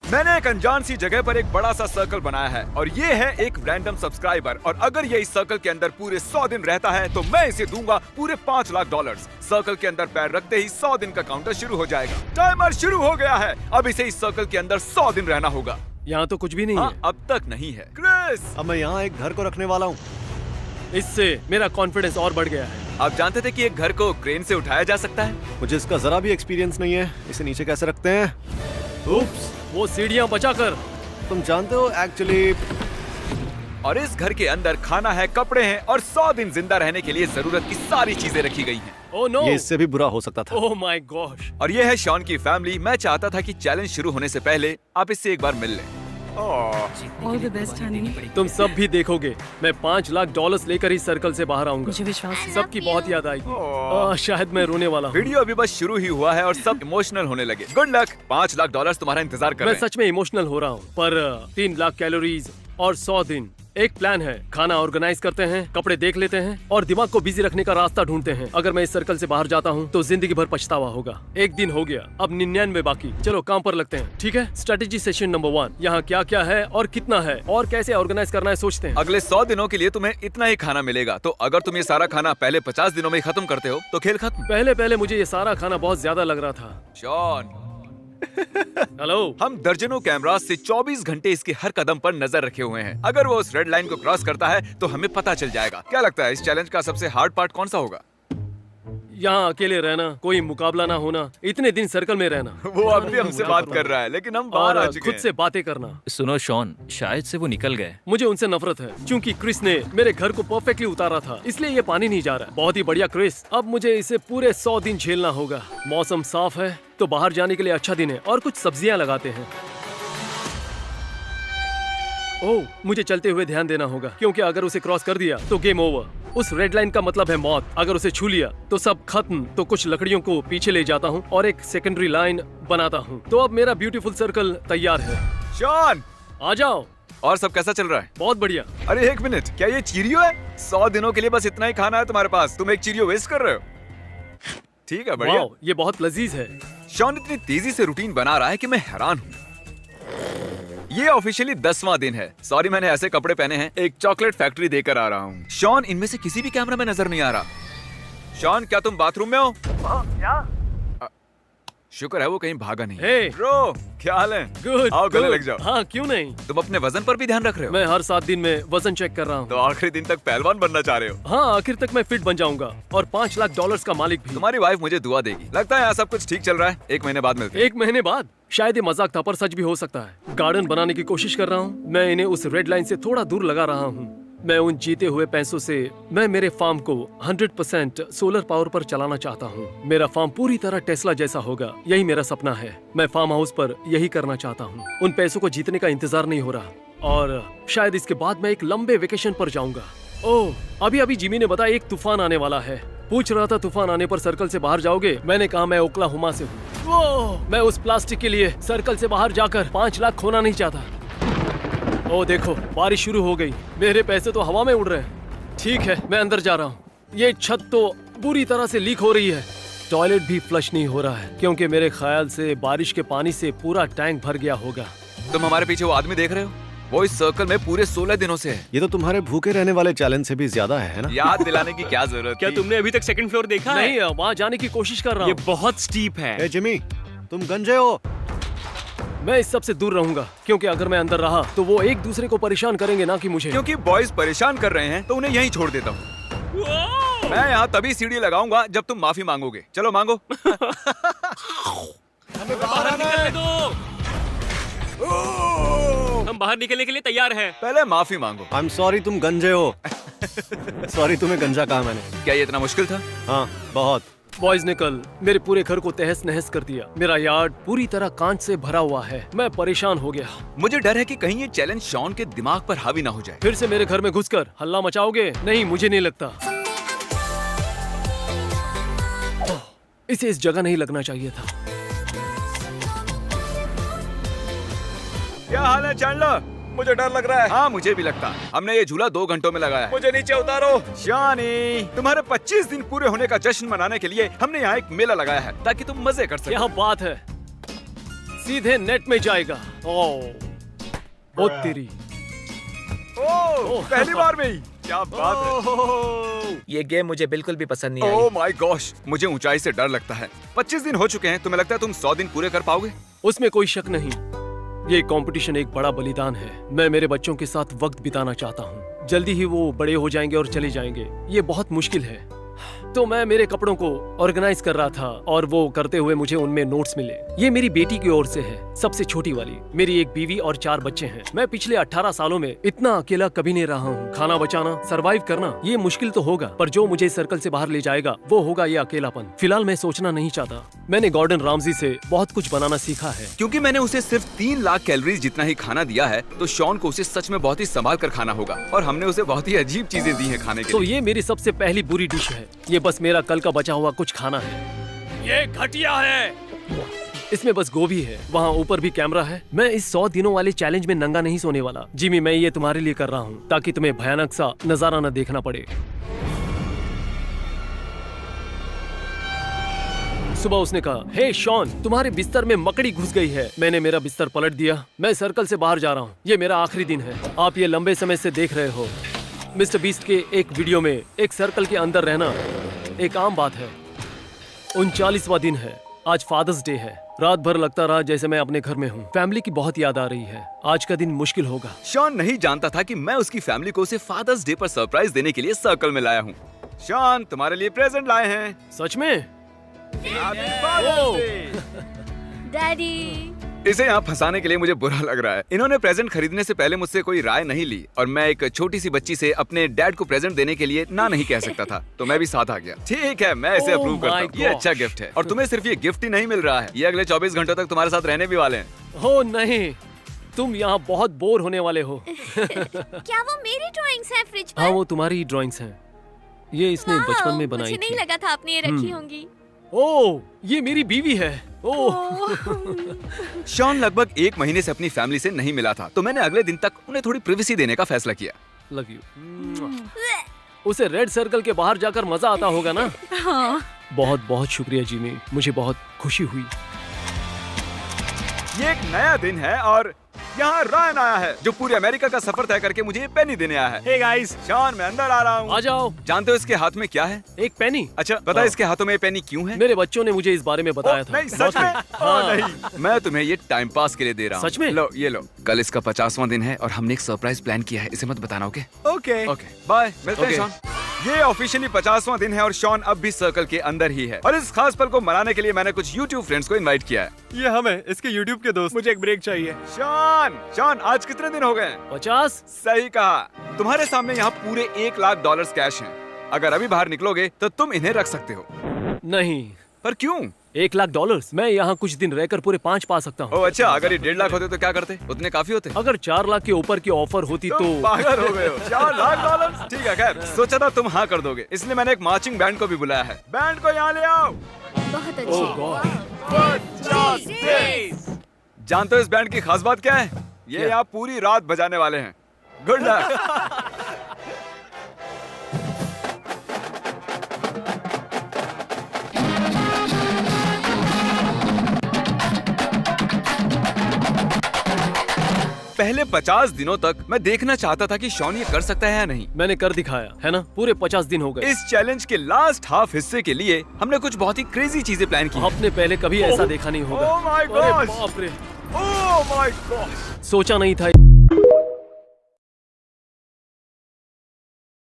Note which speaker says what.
Speaker 1: मैंने एक अनजान सी जगह पर एक बड़ा सा सर्कल बनाया है और ये है एक रैंडम सब्सक्राइबर, और अगर ये इस सर्कल के अंदर पूरे 100 दिन रहता है तो मैं इसे दूंगा पूरे $5 लाख। सर्कल के अंदर पैर रखते ही 100 दिन का काउंटर शुरू हो जाएगा। टाइमर शुरू हो गया है। अब इसे इस सर्कल के अंदर 100 दिन रहना होगा।
Speaker 2: यहाँ तो कुछ भी नहीं है।
Speaker 1: अब तक नहीं है। क्रिस,
Speaker 3: अब मैं यहाँ एक घर को रखने वाला हूँ।
Speaker 2: इससे मेरा कॉन्फिडेंस और बढ़ गया है।
Speaker 1: आप जानते थे कि एक घर को क्रेन से उठाया जा सकता है?
Speaker 3: मुझे इसका जरा भी एक्सपीरियंस नहीं है। इसे नीचे कैसे रखते हैं?
Speaker 2: उप्स, वो सीढ़ियाँ बचाकर।
Speaker 3: तुम जानते हो एक्चुअली।
Speaker 1: और इस घर के अंदर खाना है, कपड़े हैं और 100 दिन जिंदा रहने के लिए जरूरत की सारी चीजें रखी गई हैं।
Speaker 2: ओह नो,
Speaker 3: ये इससे भी बुरा हो सकता था।
Speaker 2: Oh my gosh.
Speaker 1: और ये है शॉन की फैमिली। मैं चाहता था कि चैलेंज शुरू होने से पहले आप इससे एक बार मिल लें।
Speaker 4: All the best, honey.
Speaker 2: तुम सब भी देखोगे, मैं $5 लाख लेकर ही सर्कल से बाहर आऊंगा।
Speaker 4: मुझे विश्वास है।
Speaker 2: सबकी बहुत याद आएगी। शायद मैं रोने वाला हूँ।
Speaker 1: वीडियो अभी बस शुरू ही हुआ है और सब इमोशनल होने लगे। Good luck. $5 लाख तुम्हारा इंतजार कर
Speaker 2: मैं
Speaker 1: रहे हैं।
Speaker 2: सच में इमोशनल हो रहा हूँ, पर 3 लाख कैलोरीज और 100 दिन। एक प्लान है, खाना ऑर्गेनाइज करते हैं, कपड़े देख लेते हैं और दिमाग को बिजी रखने का रास्ता ढूंढते हैं। अगर मैं इस सर्कल से बाहर जाता हूँ तो जिंदगी भर पछतावा होगा। एक दिन हो गया, अब 99 बाकी। चलो काम पर लगते हैं, ठीक है? Strategy session number 1। यहाँ क्या क्या है और कितना है और कैसे ऑर्गेनाइज करना है सोचते हैं।
Speaker 1: अगले 100 दिनों के लिए तुम्हें इतना ही खाना मिलेगा, तो अगर तुम ये सारा खाना पहले 50 दिनों में खत्म करते हो तो खेल खत्म।
Speaker 2: पहले मुझे ये सारा खाना बहुत ज्यादा लग रहा था।
Speaker 1: Shawn,
Speaker 2: hello.
Speaker 1: हम दर्जनों कैमरा से 24 घंटे इसके हर कदम पर नजर रखे हुए हैं। अगर वो उस रेड लाइन को क्रॉस करता है तो हमें पता चल जाएगा। क्या लगता है इस चैलेंज का सबसे हार्ड पार्ट कौन सा होगा?
Speaker 2: यहाँ अकेले रहना, कोई मुकाबला ना होना, इतने दिन सर्कल में रहना।
Speaker 1: वो अब भी हमसे बात कर रहा है, लेकिन हम बाहर आ
Speaker 2: और
Speaker 1: चुके
Speaker 2: खुद
Speaker 1: हैं।
Speaker 2: से बातें करना।
Speaker 5: सुनो शॉन, शायद से वो निकल गए।
Speaker 2: मुझे उनसे नफरत है क्योंकि क्रिस ने मेरे घर को परफेक्टली उतारा था, इसलिए ये पानी नहीं जा रहा। बहुत ही बढ़िया क्रिस, अब मुझे इसे पूरे 100 दिन झेलना होगा। मौसम साफ है तो बाहर जाने के लिए अच्छा दिन है और कुछ सब्जियां लगाते हैं। ओह, मुझे चलते हुए ध्यान देना होगा क्योंकि अगर उसे क्रॉस कर दिया तो गेम ओवर। उस रेड लाइन का मतलब है मौत। अगर उसे छू लिया तो सब खत्म। तो कुछ लकड़ियों को पीछे ले जाता हूँ और एक सेकेंडरी लाइन बनाता हूँ। तो अब मेरा ब्यूटीफुल सर्कल तैयार है।
Speaker 1: शॉन,
Speaker 2: आ जाओ।
Speaker 1: और सब कैसा चल रहा है?
Speaker 2: बहुत बढ़िया।
Speaker 1: अरे एक मिनट, क्या ये चीरियो है? 100 दिनों के लिए बस इतना ही खाना है तुम्हारे पास, तुम एक चीरियो वेस्ट कर रहे हो? ठीक है, बढ़िया।
Speaker 2: वाओ, ये बहुत लजीज है।
Speaker 1: शॉन इतनी तेजी से रूटीन बना रहा है कि मैं हैरान हूँ। ये ऑफिशियली 10वां दिन है। सॉरी, मैंने ऐसे कपड़े पहने हैं। एक चॉकलेट फैक्ट्री देकर आ रहा हूँ। शॉन, इनमें से किसी भी कैमरा में नजर नहीं आ रहा। शॉन, क्या तुम बाथरूम में हो? शुक्र है वो कहीं भागा नहीं।
Speaker 2: Hey!
Speaker 1: ब्रो, क्या हाल है?
Speaker 2: गुड।
Speaker 1: आओ गले लग जाओ।
Speaker 2: हाँ, क्यों नहीं।
Speaker 1: तुम अपने वजन पर भी ध्यान रख रहे हो?
Speaker 2: मैं हर 7 दिन में वजन चेक कर रहा हूँ।
Speaker 1: तो आखिरी दिन तक पहलवान बनना चाह रहे हो?
Speaker 2: हाँ, आखिर तक मैं फिट बन जाऊंगा और $5 लाख का मालिक भी।
Speaker 1: तुम्हारी वाइफ मुझे दुआ देगी। लगता है यहाँ सब कुछ ठीक चल रहा है। 1 महीने बाद मिलते हैं।
Speaker 2: 1 महीने बाद? शायद ये मजाक था पर सच भी हो सकता है। गार्डन बनाने की कोशिश कर रहा हूँ। मैं इन्हें उस रेड लाइन से थोड़ा दूर लगा रहा हूँ। मैं उन जीते हुए पैसों से मैं मेरे फार्म को 100% सोलर पावर पर चलाना चाहता हूँ। मेरा फार्म पूरी तरह टेस्ला जैसा होगा। यही मेरा सपना है। मैं फार्म हाउस पर यही करना चाहता हूँ। उन पैसों को जीतने का इंतजार नहीं हो रहा और शायद इसके बाद मैं एक लंबे वेकेशन पर जाऊंगा। ओह, अभी जिमी ने बताया एक तूफान आने वाला है। पूछ रहा था तूफान आने पर सर्कल से बाहर जाओगे? मैंने कहा मैं ओक्लाहोमा से हूँ। मैं उस प्लास्टिक के लिए सर्कल से बाहर जाकर 5 लाख खोना नहीं चाहता। ओ देखो, बारिश शुरू हो गई। मेरे पैसे तो हवा में उड़ रहे हैं। ठीक है, मैं अंदर जा रहा हूँ। ये छत तो बुरी तरह से लीक हो रही है। टॉयलेट भी फ्लश नहीं हो रहा है क्योंकि मेरे ख्याल से बारिश के पानी से पूरा टैंक भर गया होगा।
Speaker 1: तुम हमारे पीछे वो आदमी देख रहे हो? वो इस सर्कल में पूरे 16 दिनों से है।
Speaker 3: ये तो तुम्हारे भूखे रहने वाले चैलेंज से भी ज्यादा है ना?
Speaker 1: याद दिलाने की क्या जरूरत
Speaker 5: क्या
Speaker 1: थी?
Speaker 5: तुमने अभी तक सेकंड फ्लोर देखा है?
Speaker 2: नहीं, वहाँ जाने की कोशिश कर रहा
Speaker 5: ये
Speaker 2: हूँ।
Speaker 5: बहुत स्टीप है।
Speaker 3: ए जिमी, तुम गंजे हो।
Speaker 2: मैं इस सब से दूर रहूंगा क्योंकि अगर मैं अंदर रहा तो वो एक दूसरे को परेशान करेंगे, ना कि मुझे।
Speaker 1: क्योंकि बॉयज परेशान कर रहे हैं तो उन्हें यहीं छोड़ देता हूँ। मैं यहाँ तभी सीढ़ी लगाऊंगा जब तुम माफी मांगोगे। चलो मांगो।
Speaker 5: हमें बाहर निकलने दो। हम बाहर निकलने के लिए तैयार हैं।
Speaker 1: पहले माफी मांगो।
Speaker 3: आई एम सॉरी, तुम गंजे हो। सॉरी, तुम्हें गंजा कहा मैंने।
Speaker 1: क्या ये इतना मुश्किल था?
Speaker 3: हाँ, बहुत।
Speaker 2: बॉयज ने कल मेरे पूरे घर को तहस नहस कर दिया। मेरा यार्ड पूरी तरह कांच से भरा हुआ है। मैं परेशान हो गया।
Speaker 1: मुझे डर है कि कहीं ये चैलेंज शॉन के दिमाग पर हावी ना हो जाए।
Speaker 2: फिर से मेरे घर में घुसकर हल्ला मचाओगे? नहीं, मुझे नहीं लगता। इसे इस जगह नहीं लगना चाहिए था।
Speaker 1: क्या हाल है चैंडलर? मुझे डर लग रहा है। हाँ, मुझे भी लगता है। हमने ये झूला 2 घंटों में लगाया है। मुझे नीचे उतारो। शानी, तुम्हारे 25 दिन पूरे होने का जश्न मनाने के लिए हमने यहाँ एक मेला लगाया है ताकि तुम मजे कर सको।
Speaker 2: यहाँ बात है सीधे नेट में जाएगा। ओ तेरी।
Speaker 1: पहली बार में ही, क्या बात है।
Speaker 6: ये गेम मुझे बिल्कुल भी पसंद नहीं आई।
Speaker 1: ओह माय गॉश, मुझे ऊंचाई से डर लगता है। 25 दिन हो चुके हैं, तुम्हें लगता है तुम 100 दिन पूरे कर पाओगे?
Speaker 2: उसमें कोई शक नहीं। ये कंपटीशन एक बड़ा बलिदान है। मैं मेरे बच्चों के साथ वक्त बिताना चाहता हूँ। जल्दी ही वो बड़े हो जाएंगे और चले जाएंगे। ये बहुत मुश्किल है। तो मैं मेरे कपड़ों को ऑर्गेनाइज कर रहा था और वो करते हुए मुझे उनमें नोट्स मिले। ये मेरी बेटी की ओर से है, सबसे छोटी वाली। मेरी एक बीवी और 4 बच्चे हैं। मैं पिछले 18 सालों में इतना अकेला कभी नहीं रहा हूँ। खाना बचाना, सरवाइव करना, ये मुश्किल तो होगा, पर जो मुझे सर्कल से बाहर ले जाएगा वो होगा ये अकेलापन। फिलहाल मैं सोचना नहीं चाहता। मैंने गॉर्डन रामजी से बहुत कुछ बनाना सीखा है।
Speaker 1: क्योंकि मैंने उसे सिर्फ 3 लाख कैलोरीज जितना ही खाना दिया है, तो शॉन को उसे सच में बहुत ही संभाल कर खाना होगा। और हमने उसे बहुत ही अजीब चीजें दी हैं खाने के
Speaker 2: तो
Speaker 1: लिए।
Speaker 2: ये मेरी सबसे पहली बुरी डिश है। ये बस मेरा कल का बचा हुआ कुछ खाना है। ये घटिया है। इसमें बस गोभी है। वहाँ ऊपर भी कैमरा है। मैं इस 100 दिनों वाले चैलेंज में नंगा नहीं सोने वाला। जिमी, मैं ये तुम्हारे लिए कर रहा हूँ ताकि तुम्हें भयानक सा नजारा न देखना पड़े। सुबह उसने कहा, हे शॉन, तुम्हारे बिस्तर में मकड़ी घुस गई है। मैंने मेरा बिस्तर पलट दिया। मैं सर्कल से बाहर जा रहा हूँ। ये मेरा आखिरी दिन है। आप ये लंबे समय से देख रहे हो। मिस्टर बीस्ट के एक वीडियो में एक सर्कल के अंदर रहना एक आम बात है। 39वां दिन है। आज फादर्स डे है। रात भर लगता रहा जैसे मैं अपने घर में हूँ। फैमिली की बहुत याद आ रही है। आज का दिन मुश्किल होगा।
Speaker 1: शॉन नहीं जानता था कि मैं उसकी फैमिली को उसे फादर्स डे पर सरप्राइज देने के लिए सर्कल में लाया हूँ। शॉन, तुम्हारे लिए प्रेजेंट लाए हैं।
Speaker 2: सच में?
Speaker 1: Happy Father's Day!
Speaker 4: डैडी।
Speaker 1: इसे यहाँ फंसाने के लिए मुझे बुरा लग रहा है। इन्होंने प्रेजेंट खरीदने से पहले मुझसे कोई राय नहीं ली और मैं एक छोटी सी बच्ची से अपने डैड को प्रेजेंट देने के लिए ना नहीं कह सकता था, तो मैं भी साथ आ गया। ठीक है, मैं इसे
Speaker 2: Oh
Speaker 1: अप्रूव करता हूँ।
Speaker 2: my
Speaker 1: ये
Speaker 2: God.
Speaker 1: अच्छा गिफ्ट है। और तुम्हें सिर्फ ये गिफ्ट ही नहीं मिल रहा है, ये अगले 24 घंटों तक तुम्हारे साथ रहने भी वाले हैं।
Speaker 2: हो नहीं, तुम यहाँ बहुत बोर होने वाले हो।
Speaker 4: क्या वो मेरी ड्राइंग्स हैं फ्रिज पर?
Speaker 2: हाँ, वो तुम्हारी ड्राइंग्स हैं। ये इसने
Speaker 4: वाओ,
Speaker 2: बचपन में बनाई
Speaker 4: मुझे नहीं
Speaker 2: थी।
Speaker 4: लगा था आपने ये रखी होंगी।
Speaker 2: ओह, ये मेरी बीवी है। ओह,
Speaker 1: शॉन लगभग 1 महीने से अपनी फैमिली से नहीं मिला था, तो मैंने अगले दिन तक उन्हें थोड़ी प्रिवेसी देने का फैसला किया।
Speaker 2: Love you. उसे रेड सर्कल के बाहर जाकर मजा आता होगा ना?
Speaker 4: हाँ।
Speaker 2: बहुत बहुत शुक्रिया जिमी, मुझे बहुत खुशी हुई।
Speaker 1: ये एक नया दिन है और यहाँ रायन आया है, जो पूरे अमेरिका का सफर तय करके मुझे ये पेनी देने आया है।
Speaker 6: हे गाइस,
Speaker 1: शॉन, मैं अंदर आ रहा हूँ।
Speaker 2: आ जाओ।
Speaker 1: जानते हो इसके हाथ में क्या है?
Speaker 2: एक पेनी।
Speaker 1: अच्छा, पता है इसके हाथों में ये पेनी क्यों है?
Speaker 2: मेरे बच्चों ने मुझे इस बारे में बताया था।
Speaker 1: नहीं, सच में?
Speaker 2: हाँ।
Speaker 1: नहीं, मैं तुम्हें ये टाइम पास के लिए दे रहा हूँ।
Speaker 2: सच में?
Speaker 1: लो, ये लो। कल इसका 50वां दिन है और हमने एक सरप्राइज प्लान किया है। इसे मत बताना, ओके?
Speaker 6: ओके।
Speaker 1: Okay, bye. मिलते हैं
Speaker 2: Okay.
Speaker 1: शॉन। ये ऑफिशियली 50वां दिन है और शॉन अब भी सर्कल के अंदर ही है। और इस खास पल को मनाने के लिए मैंने कुछ YouTube फ्रेंड्स को इनवाइट किया है।
Speaker 3: ये हम है, इसके YouTube के दोस्त। मुझे एक ब्रेक चाहिए।
Speaker 1: शॉन, आज कितने दिन हो गए?
Speaker 2: 50?
Speaker 1: सही कहा। तुम्हारे सामने यहाँ पूरे $1 लाख कैश हैं। अगर अभी बाहर निकलोगे तो तुम इन्हें रख सकते हो।
Speaker 2: नहीं।
Speaker 1: पर क्यों?
Speaker 2: $1 लाख? मैं यहाँ कुछ दिन रहकर पूरे 5 पा सकता हूँ।
Speaker 1: ओह अच्छा, अगर ये 1.5 लाख होते तो क्या करते? उतने काफी होते।
Speaker 2: अगर 4 लाख के ऊपर की ऑफर होती
Speaker 1: तुम
Speaker 2: तो
Speaker 1: पागल हो गए हो। $4 लाख? ठीक है, खैर सोचा था तुम हाँ कर दोगे, इसलिए मैंने एक मार्चिंग बैंड को भी बुलाया है। बैंड को यहाँ ले आओ।
Speaker 4: बहुत अच्छे।
Speaker 2: ओह गॉड।
Speaker 1: 50 days। जानते हो इस बैंड की खास बात क्या है? ये यहाँ पूरी रात बजाने वाले हैं। Good luck. पहले 50 दिनों तक मैं देखना चाहता था कि शॉन ये कर सकता है या नहीं।
Speaker 2: मैंने कर दिखाया है ना। पूरे 50 दिन हो गए।
Speaker 1: इस चैलेंज के लास्ट हाफ हिस्से के लिए हमने कुछ बहुत ही क्रेजी चीजें प्लान की।
Speaker 2: आपने पहले कभी ऐसा देखा नहीं होगा।
Speaker 1: Oh my
Speaker 2: अरे
Speaker 1: gosh!
Speaker 2: बाप रे,
Speaker 1: ओह माय गॉड!
Speaker 2: सोचा नहीं था।